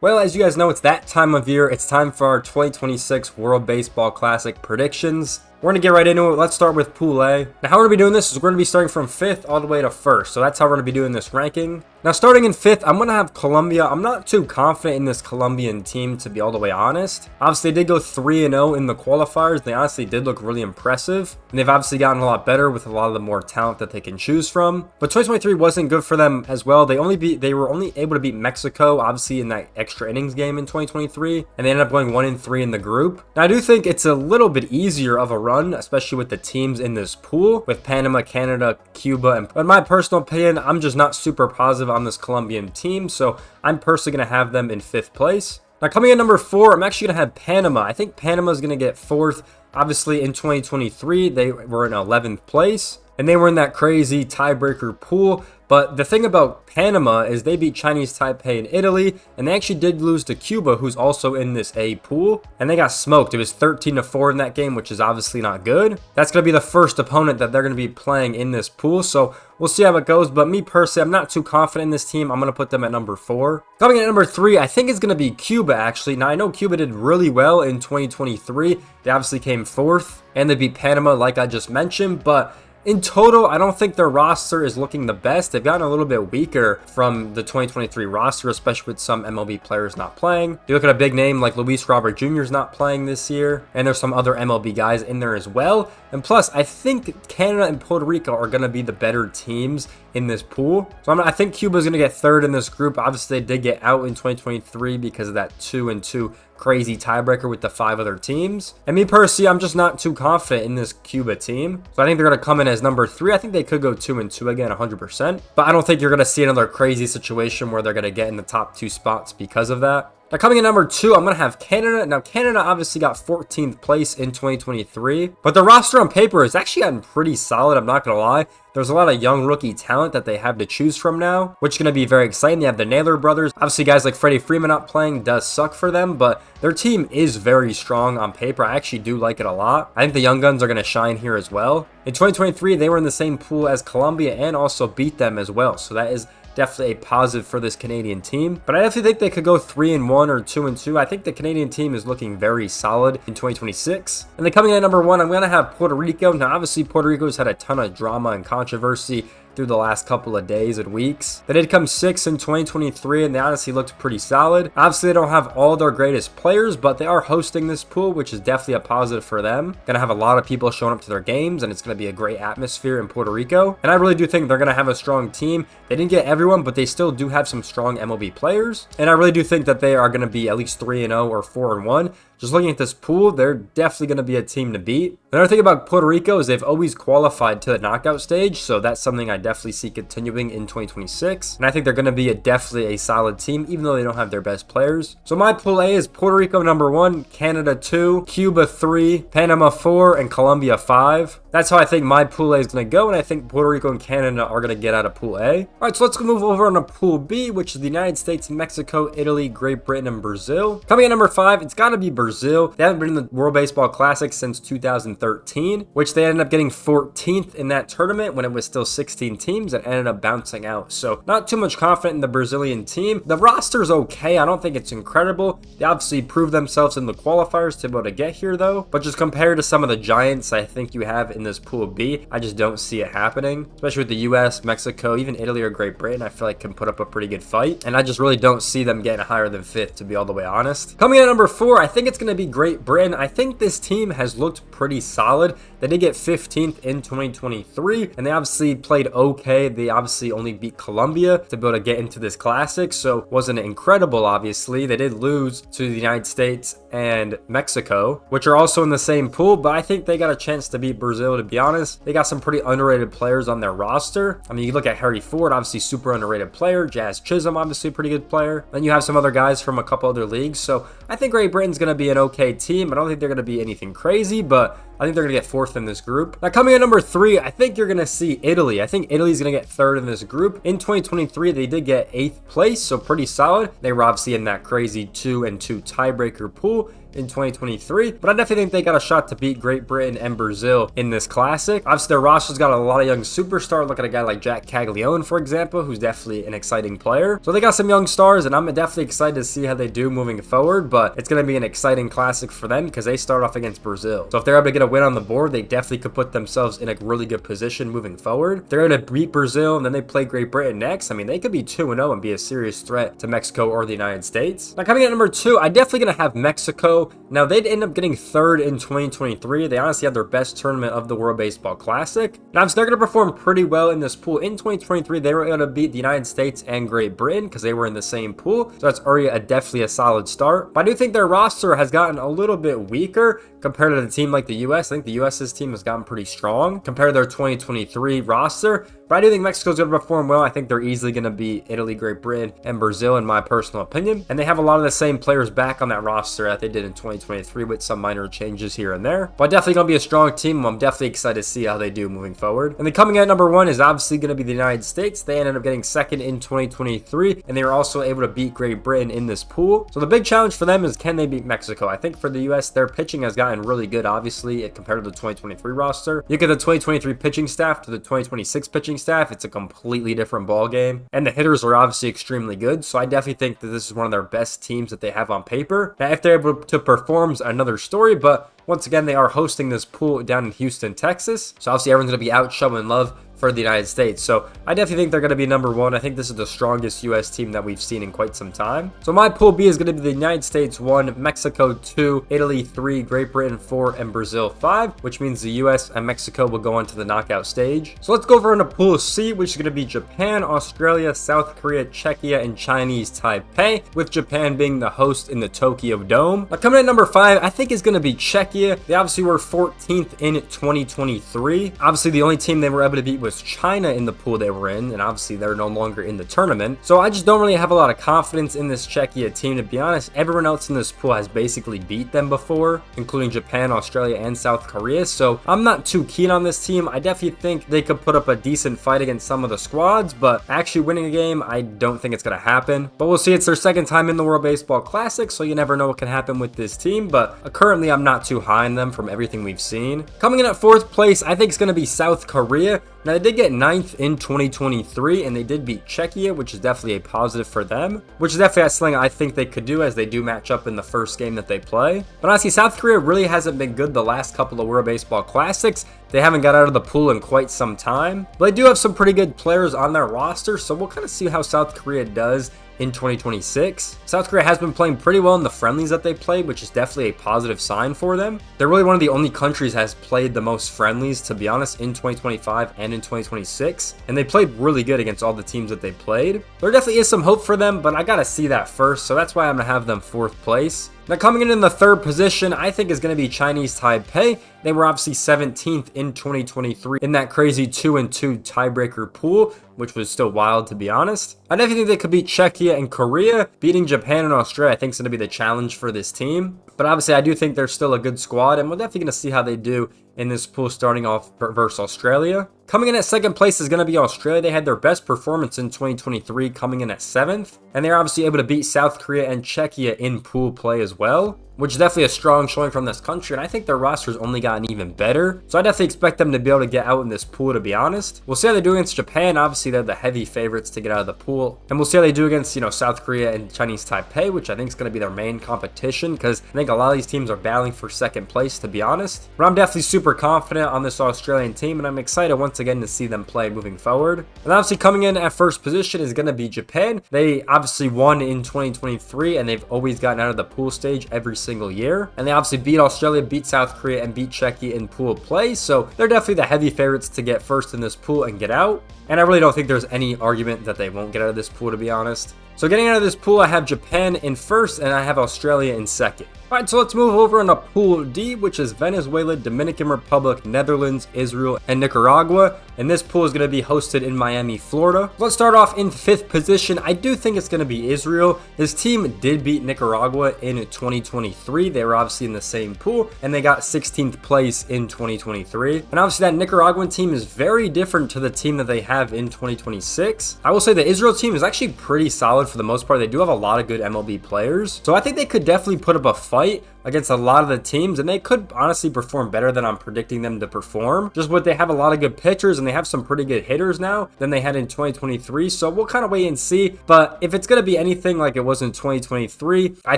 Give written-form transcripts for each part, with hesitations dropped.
Well, as you guys know, it's that time of year. It's time for our 2026 World Baseball Classic predictions. We're going to get right into it. Let's start with Pool A. Now, how we're going to be doing this is we're going to be starting from 5th all the way to 1st. So that's how we're going to be doing this ranking. Now, starting in 5th, I'm going to have Colombia. I'm not too confident in this Colombian team, to be all the way honest. Obviously, they did go 3-0 in the qualifiers. They honestly did look really impressive. And they've obviously gotten a lot better with a lot of the more talent that they can choose from. But 2023 wasn't good for them as well. They were only able to beat Mexico, obviously, in that extra innings game in 2023. And they ended up going 1-3 in the group. Now, I do think it's a little bit easier of a run, especially with the teams in this pool, with Panama, Canada, Cuba. And in my personal opinion, I'm just not super positive on this Colombian team, so I'm personally going to have them in 5th place. Now, coming in number 4, I'm actually going to have Panama. I think Panama is going to get 4th. Obviously, in 2023, they were in 11th place, and they were in that crazy tiebreaker pool. But the thing about Panama is they beat Chinese Taipei in Italy, and they actually did lose to Cuba, who's also in this A pool, and they got smoked. It was 13-4 in that game, which is obviously not good. That's going to be the first opponent that they're going to be playing in this pool, so we'll see how it goes. But me personally, I'm not too confident in this team. I'm going to put them at number 4. Coming in at number 3, I think it's going to be Cuba, actually. Now, I know Cuba did really well in 2023. They obviously came 4th, and they beat Panama, like I just mentioned, but in total, I don't think their roster is looking the best. They've gotten a little bit weaker from the 2023 roster, especially with some MLB players not playing. You look at a big name like Luis Robert Jr. is not playing this year, and there's some other MLB guys in there as well. And plus, I think Canada and Puerto Rico are going to be the better teams in this pool. So I think Cuba is going to get 3rd in this group. Obviously, they did get out in 2023 because of that 2-2 crazy tiebreaker with the 5 other teams. And me personally, I'm just not too confident in this Cuba team. So I think they're going to come in as number 3. I think they could go 2-2 again, 100%. But I don't think you're going to see another crazy situation where they're going to get in the top 2 spots because of that. Now, coming in number 2, I'm going to have Canada. Now, Canada obviously got 14th place in 2023, but the roster on paper has actually gotten pretty solid, I'm not going to lie. There's a lot of young rookie talent that they have to choose from now, which is going to be very exciting. They have the Naylor brothers. Obviously, guys like Freddie Freeman not playing does suck for them, but their team is very strong on paper. I actually do like it a lot. I think the young guns are going to shine here as well. In 2023, they were in the same pool as Colombia and also beat them as well, so that is definitely a positive for this Canadian team. But I definitely think they could go 3-1 or 2-2. I think the Canadian team is looking very solid in 2026. And then coming in at number 1, I'm going to have Puerto Rico. Now, obviously, Puerto Rico's had a ton of drama and controversy through the last couple of days and weeks. They did come 6th in 2023, and they honestly looked pretty solid. Obviously, they don't have all their greatest players, but they are hosting this pool, which is definitely a positive for them. Gonna have a lot of people showing up to their games, and it's gonna be a great atmosphere in Puerto Rico. And I really do think they're gonna have a strong team. They didn't get everyone, but they still do have some strong MLB players. And I really do think that they are gonna be at least 3-0 or 4-1. Just looking at this pool, they're definitely going to be a team to beat. Another thing about Puerto Rico is they've always qualified to the knockout stage, so that's something I definitely see continuing in 2026. And I think they're going to be definitely a solid team, even though they don't have their best players. So my Pool A is Puerto Rico number 1, Canada 2, Cuba 3, Panama 4, and Colombia 5. That's how I think my Pool A is going to go, and I think Puerto Rico and Canada are going to get out of Pool A. All right, so let's move over on to Pool B, which is the United States, Mexico, Italy, Great Britain, and Brazil. Coming in number 5, it's got to be Brazil. They haven't been in the World Baseball Classic since 2013, which they ended up getting 14th in that tournament when it was still 16 teams and ended up bouncing out. So not too much confident in the Brazilian team. The roster's okay. I don't think it's incredible. They obviously proved themselves in the qualifiers to be able to get here, though. But just compared to some of the giants I think you have in this Pool B, I just don't see it happening, especially with the US, Mexico, even Italy or Great Britain. I feel like can put up a pretty good fight, and I just really don't see them getting higher than 5th, to be all the way honest. Coming in at number 4, I think it's going to be Great Britain. I think this team has looked pretty solid. They did get 15th in 2023, and they obviously played okay. They obviously only beat Colombia to be able to get into this classic, so wasn't incredible, obviously. They did lose to the United States and Mexico, which are also in the same pool, but I think they got a chance to beat Brazil, to be honest. They got some pretty underrated players on their roster. I mean, you look at Harry Ford, obviously super underrated player. Jazz Chisholm, obviously a pretty good player. Then you have some other guys from a couple other leagues, so I think Great Britain's going to be an okay team. I don't think they're going to be anything crazy, but I think they're going to get 4th in this group. Now, coming in number 3, I think you're going to see Italy. I think Italy's going to get 3rd in this group. In 2023, they did get 8th place, so pretty solid. They were obviously in that crazy 2-2 tiebreaker pool. in 2023, but I definitely think they got a shot to beat Great Britain and Brazil in this classic. Obviously, their roster's got a lot of young superstars. Look at a guy like Jack Caglione, for example, who's definitely an exciting player. So they got some young stars, and I'm definitely excited to see how they do moving forward, but it's going to be an exciting classic for them because they start off against Brazil. So if they're able to get a win on the board, they definitely could put themselves in a really good position moving forward. If they're able to beat Brazil and then they play Great Britain next, I mean, they could be 2-0 and be a serious threat to Mexico or the United States. Now, coming in at number 2, I'm definitely going to have Mexico. Now, they'd end up getting 3rd in 2023. They honestly had their best tournament of the World Baseball Classic. Now, they're going to perform pretty well in this pool. In 2023, they were able to beat the United States and Great Britain because they were in the same pool. So that's already definitely a solid start. But I do think their roster has gotten a little bit weaker compared to the team like the US. I think the US's team has gotten pretty strong compared to their 2023 roster. But I do think Mexico's going to perform well. I think they're easily going to beat Italy, Great Britain, and Brazil in my personal opinion. And they have a lot of the same players back on that roster that they did in 2023 with some minor changes here and there. But definitely going to be a strong team. I'm definitely excited to see how they do moving forward. And then coming in at number 1 is obviously going to be the United States. They ended up getting 2nd in 2023, and they were also able to beat Great Britain in this pool. So the big challenge for them is, can they beat Mexico? I think for the US, their pitching has gotten really good, obviously, compared to the 2023 roster. You get the 2023 pitching staff to the 2026 pitching staff, it's a completely different ball game, and the hitters are obviously extremely good. So I definitely think that this is one of their best teams that they have on paper. Now, if they're able to perform, is another story, but once again, they are hosting this pool down in Houston, Texas. So obviously everyone's going to be out showing love for the United States. So I definitely think they're going to be number 1. I think this is the strongest US team that we've seen in quite some time. So my pool B is going to be the United States 1, Mexico 2, Italy 3, Great Britain 4, and Brazil 5, which means the US and Mexico will go on to the knockout stage. So let's go over into pool C, which is going to be Japan, Australia, South Korea, Czechia, and Chinese Taipei, with Japan being the host in the Tokyo Dome. Now, coming in at number 5, I think is going to be Czechia. They obviously were 14th in 2023. Obviously, the only team they were able to beat was China in the pool they were in, and obviously they're no longer in the tournament. So I just don't really have a lot of confidence in this Czechia team, to be honest. Everyone else in this pool has basically beat them before, including Japan, Australia, and South Korea. So I'm not too keen on this team. I definitely think they could put up a decent fight against some of the squads, but actually winning a game, I don't think it's going to happen. But we'll see. It's their 2nd time in the World Baseball Classic, so you never know what can happen with this team. But currently, I'm not too high on them from everything we've seen. Coming in at 4th place, I think it's going to be South Korea. Now, they did get 9th in 2023, and they did beat Czechia, which is definitely a positive for them, which is definitely something I think they could do, as they do match up in the first game that they play. But honestly, South Korea really hasn't been good the last couple of World Baseball Classics. They haven't got out of the pool in quite some time, but they do have some pretty good players on their roster, so we'll kind of see how South Korea does in 2026. South Korea has been playing pretty well in the friendlies that they played, which is definitely a positive sign for them. They're really one of the only countries that has played the most friendlies, to be honest, in 2025 and in 2026, and they played really good against all the teams that they played. There definitely is some hope for them, but I gotta see that first, so that's why I'm gonna have them 4th place. Now, coming in the 3rd position, I think is going to be Chinese Taipei. They were obviously 17th in 2023 in that crazy 2-2 tiebreaker pool, which was still wild, to be honest. I definitely think they could beat Czechia and Korea. Beating Japan and Australia, I think, is going to be the challenge for this team. But obviously, I do think they're still a good squad, and we're definitely going to see how they do in this pool starting off versus Australia. Coming in at 2nd place is going to be Australia. They had their best performance in 2023, coming in at 7th. And they're obviously able to beat South Korea and Czechia in pool play as well, which is definitely a strong showing from this country. And I think their roster's only gotten even better. So I definitely expect them to be able to get out in this pool, to be honest. We'll see how they do against Japan. Obviously, they're the heavy favorites to get out of the pool. And we'll see how they do against, South Korea and Chinese Taipei, which I think is going to be their main competition, because I think a lot of these teams are battling for 2nd place, to be honest. But I'm definitely super confident on this Australian team, and I'm excited once again to see them play moving forward. And obviously, coming in at 1st position is going to be Japan. They obviously won in 2023, and they've always gotten out of the pool stage every single year. And they obviously beat Australia, beat South Korea, and beat Czechia in pool play. So they're definitely the heavy favorites to get 1st in this pool and get out. And I really don't think there's any argument that they won't get out of this pool, to be honest. So getting out of this pool, I have Japan in 1st, and I have Australia in 2nd. Alright, so let's move over into Pool D, which is Venezuela, Dominican Republic, Netherlands, Israel, and Nicaragua. And this pool is going to be hosted in Miami, Florida. Let's start off in 5th position. I do think it's going to be Israel. This team did beat Nicaragua in 2023. They were obviously in the same pool, and they got 16th place in 2023. And obviously that Nicaraguan team is very different to the team that they have in 2026. I will say the Israel team is actually pretty solid for the most part. They do have a lot of good MLB players. So I think they could definitely put up a fight. against a lot of the teams, and they could honestly perform better than I'm predicting them to perform. Just what they have a lot of good pitchers, and they have some pretty good hitters now than they had in 2023, so we'll kind of wait and see. But if it's going to be anything like it was in 2023, I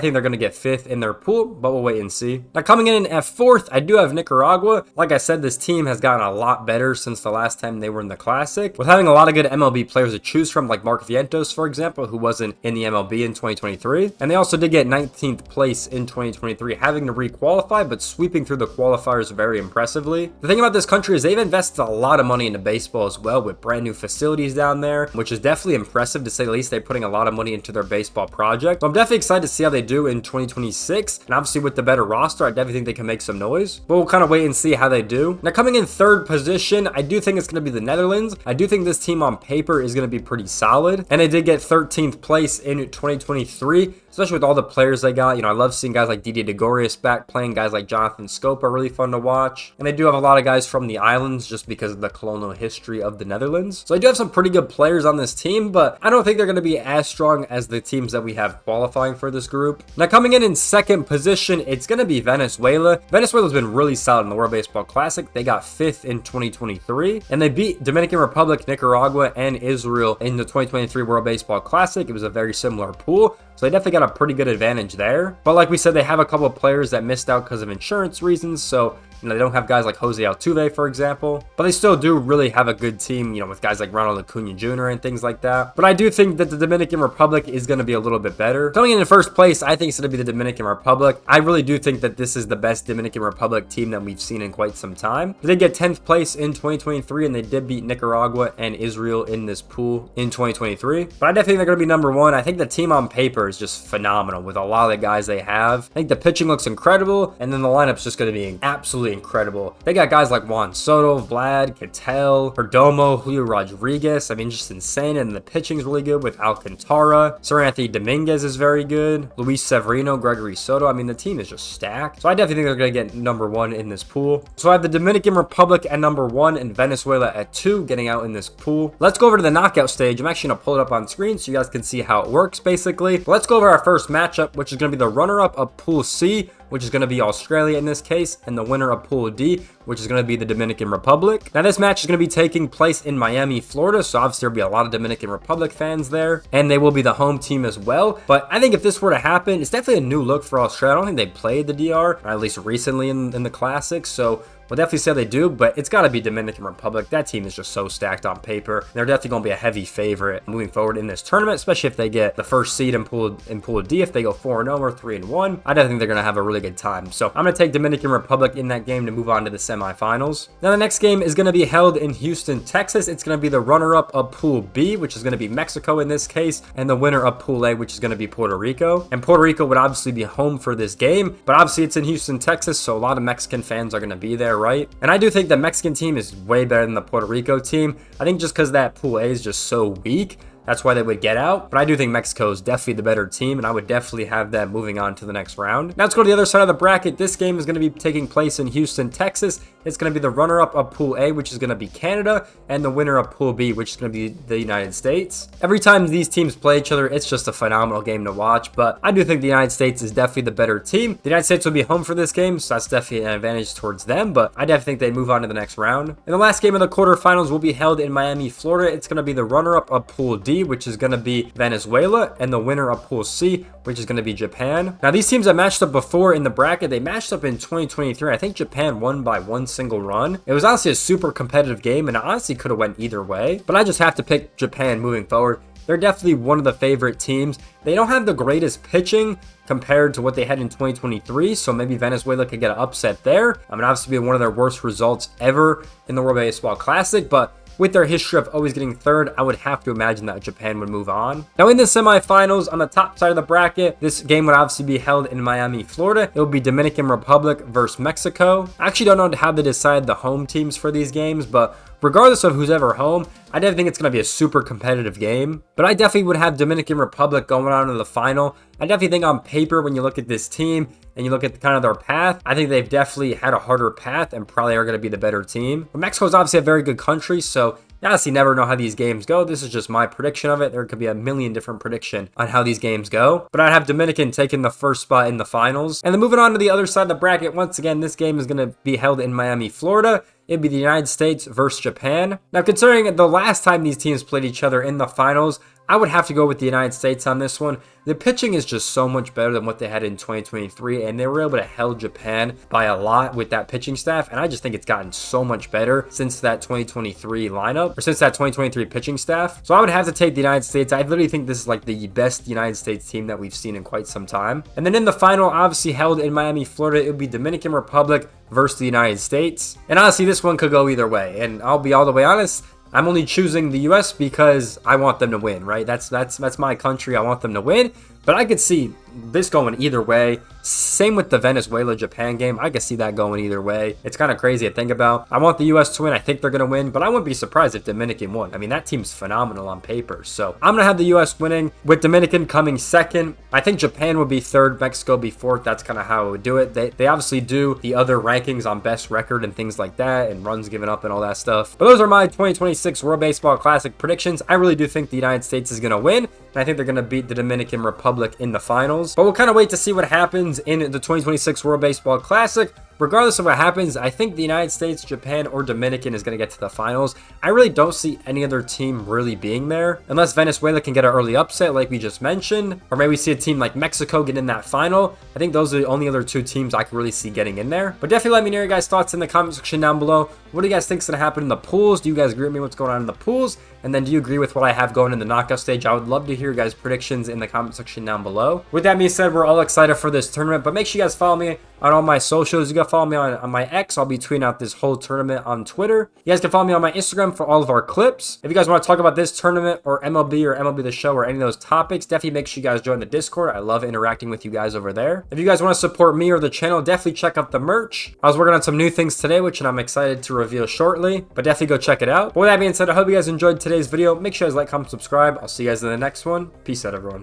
think they're going to get 5th in their pool, but we'll wait and see. Now coming in at 4th, I do have Nicaragua. Like I said, this team has gotten a lot better since the last time they were in the Classic, with having a lot of good MLB players to choose from, like Mark Vientos, for example, who wasn't in the MLB in 2023. And they also did get 19th place in 2023, having to re-qualify, but sweeping through the qualifiers very impressively. The thing about this country is they've invested a lot of money into baseball as well, with brand new facilities down there, which is definitely impressive to say the least. They're putting a lot of money into their baseball project. So I'm definitely excited to see how they do in 2026. And obviously with the better roster, I definitely think they can make some noise. But we'll kind of wait and see how they do. Now coming in 3rd position, I do think it's going to be the Netherlands. I do think this team on paper is going to be pretty solid. And they did get 13th place in 2023. Especially with all the players they got. You know, I love seeing guys like Didier Gregorius back playing. Guys like Jonathan Scope are really fun to watch. And they do have a lot of guys from the islands just because of the colonial history of the Netherlands. So I do have some pretty good players on this team, but I don't think they're going to be as strong as the teams that we have qualifying for this group. Now coming in 2nd position, it's going to be Venezuela. Venezuela's been really solid in the World Baseball Classic. They got 5th in 2023, and they beat Dominican Republic, Nicaragua, and Israel in the 2023 World Baseball Classic. It was a very similar pool. So they definitely got a pretty good advantage there. But like we said, they have a couple of players that missed out because of insurance reasons. So, you know, they don't have guys like Jose Altuve, for example. But they still do really have a good team, you know, with guys like Ronald Acuna Jr. and things like that. But I do think that the Dominican Republic is going to be a little bit better. Coming in 1st place, I think it's going to be the Dominican Republic. I really do think that this is the best Dominican Republic team that we've seen in quite some time. They did get 10th place in 2023, and they did beat Nicaragua and Israel in this pool in 2023. But I definitely think they're going to be number 1. I think the team on paper is just phenomenal with a lot of the guys they have. I think the pitching looks incredible, and then the lineup's just going to be absolutely incredible. They got guys like Juan Soto, Vlad, Cattell, Perdomo, Julio Rodriguez. I mean, just insane. And the pitching's really good with Alcantara. Seranthony Dominguez is very good. Luis Severino, Gregory Soto. I mean, the team is just stacked. So I definitely think they're going to get number 1 in this pool. So I have the Dominican Republic at number 1 and Venezuela at 2 getting out in this pool. Let's go over to the knockout stage. I'm actually going to pull it up on screen so you guys can see how it works basically. But let's go over our first matchup, which is going to be the runner-up of Pool C, which is going to be Australia in this case, and the winner of Pool D, which is going to be the Dominican Republic. Now, this match is going to be taking place in Miami, Florida, so obviously there'll be a lot of Dominican Republic fans there, and they will be the home team as well. But I think if this were to happen, it's definitely a new look for Australia. I don't think they played the DR, or at least recently in the Classic, so we'll definitely say they do, but it's got to be Dominican Republic. That team is just so stacked on paper. They're definitely going to be a heavy favorite moving forward in this tournament, especially if they get the first seed in Pool D. If they go 4-0 or 3-1, I definitely think they're going to have a really good time. So I'm going to take Dominican Republic in that game to move on to the semifinals. Now the next game is going to be held in Houston, Texas. It's going to be the runner-up of Pool B, which is going to be Mexico in this case, and the winner of Pool A, which is going to be Puerto Rico. And Puerto Rico would obviously be home for this game, but obviously it's in Houston, Texas, so a lot of Mexican fans are going to be there, right? And I do think the Mexican team is way better than the Puerto Rico team. I think just because that Pool A is just so weak, that's why they would get out. But I do think Mexico is definitely the better team, and I would definitely have them moving on to the next round. Now let's go to the other side of the bracket. This game is going to be taking place in Houston, Texas. It's going to be the runner-up of Pool A, which is going to be Canada, and the winner of Pool B, which is going to be the United States. Every time these teams play each other, it's just a phenomenal game to watch, but I do think the United States is definitely the better team. The United States will be home for this game, so that's definitely an advantage towards them, but I definitely think they move on to the next round. And the last game of the quarterfinals will be held in Miami, Florida. It's going to be the runner-up of Pool D, which is going to be Venezuela, and the winner of Pool C, which is going to be Japan. Now, these teams that matched up before in the bracket, they matched up in 2023. I think Japan won by one single run. It was honestly a super competitive game, and it honestly could have went either way, but I just have to pick Japan moving forward. They're definitely one of the favorite teams. They don't have the greatest pitching compared to what they had in 2023, so maybe Venezuela could get an upset there. I mean, obviously, be one of their worst results ever in the World Baseball Classic, but with their history of always getting third, I would have to imagine that Japan would move on. Now, in the semifinals, on the top side of the bracket, this game would obviously be held in Miami, Florida. It would be Dominican Republic versus Mexico. I actually don't know how they decide the home teams for these games, but regardless of who's ever home, I definitely think it's going to be a super competitive game. But I definitely would have Dominican Republic going on to the final. I definitely think on paper, when you look at this team and you look at kind of their path, I think they've definitely had a harder path and probably are going to be the better team. But Mexico is obviously a very good country, so You honestly never know how these games go. This is just my prediction of it. There could be a million different prediction on how these games go. But I'd have Dominican taking the first spot in the finals. And then moving on to the other side of the bracket, once again, this game is going to be held in Miami, Florida. It'd be the United States versus Japan. Now, considering the last time these teams played each other in the finals, I would have to go with the United States on this one. The pitching is just so much better than what they had in 2023, and they were able to hold Japan by a lot with that pitching staff, and I just think it's gotten so much better since that 2023 lineup, or since that 2023 pitching staff. So I would have to take the United States. I literally think this is like the best United States team that we've seen in quite some time. And then in the final, obviously held in Miami, Florida, it would be Dominican Republic versus the United States. And honestly, this one could go either way, and I'll be all the way honest, I'm only choosing the US because I want them to win, right? That's my country. I want them to win. But I could see this going either way. Same with the Venezuela-Japan game. I could see that going either way. It's kind of crazy to think about. I want the U.S. to win. I think they're going to win, but I wouldn't be surprised if Dominican won. I mean, that team's phenomenal on paper. So I'm going to have the U.S. winning with Dominican coming second. I think Japan would be third, Mexico would be fourth. That's kind of how I would do it. They obviously do the other rankings on best record and things like that, and runs given up and all that stuff. But those are my 2026 World Baseball Classic predictions. I really do think the United States is going to win, and I think they're going to beat the Dominican Republic in the finals. But we'll kind of wait to see what happens in the 2026 World Baseball Classic. Regardless of what happens, I think the United States, Japan, or Dominican is going to get to the finals. I really don't see any other team really being there, unless Venezuela can get an early upset like we just mentioned, or maybe we see a team like Mexico get in that final. I think those are the only other two teams I can really see getting in there. But definitely let me know your guys' thoughts in the comment section down below. What do you guys think is going to happen in the pools? Do you guys agree with me what's going on in the pools? And then do you agree with what I have going in the knockout stage? I would love to hear your guys' predictions in the comment section down below. With that being said, we're all excited for this tournament, but make sure you guys follow me on all my socials. You can follow me on my X. I'll be tweeting out this whole tournament on Twitter. You guys can follow me on my Instagram for all of our clips. If you guys want to talk about this tournament or MLB The Show or any of those topics, definitely make sure you guys join the Discord. I love interacting with you guys over there. If you guys want to support me or the channel, definitely check out the merch. I was working on some new things today, which I'm excited to reveal shortly, but definitely go check it out. But with that being said, I hope you guys enjoyed today's video. Make sure you guys like, comment, subscribe. I'll see you guys in the next one. Peace out, everyone.